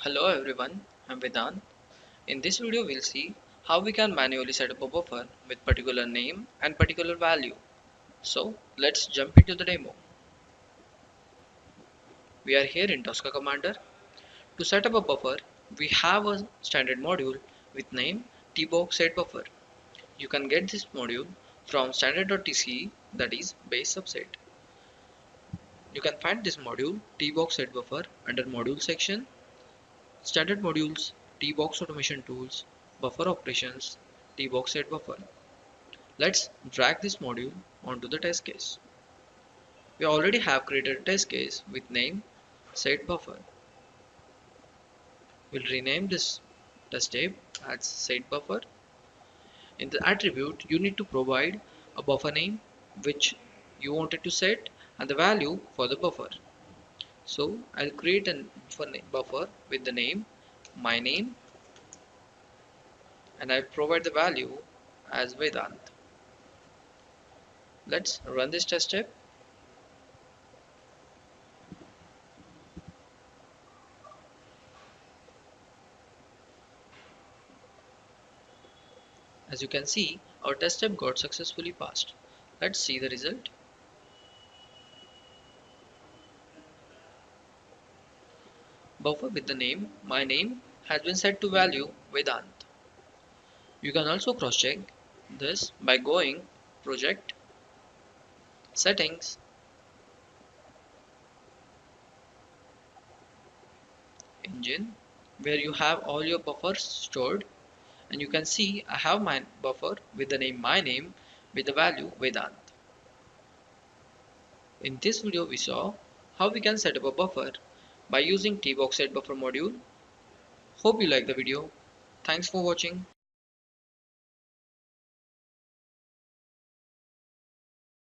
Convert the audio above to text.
Hello everyone, I'm Vedant. In this video we'll see how we can manually set up a buffer with particular name and particular value. So let's jump into the demo. We are here in Tosca Commander. To set up a buffer, we have a standard module with name TBox Set Buffer. You can get this module from standard.tce, that is base subset. You can find this module TBox Set Buffer under module section, standard modules, TBox automation tools, buffer operations, TBox Set Buffer. Let's drag this module onto the test case. We already have created a test case with name set buffer. We'll rename this test tab as set buffer. In the attribute, you need to provide a buffer name which you wanted to set and the value for the buffer. So I'll create a buffer with the name my name and I'll provide the value as Vedant. Let's run this test step. As you can see, our test step got successfully passed. Let's see the result. Buffer with the name my name has been set to value Vedant. You can also cross-check this by going Project, Settings, Engine, where you have all your buffers stored, and you can see I have my buffer with the name my name with the value Vedant. In this video we saw how we can set up a buffer by using TBox Set Buffer module. Hope you like the video. Thanks for watching.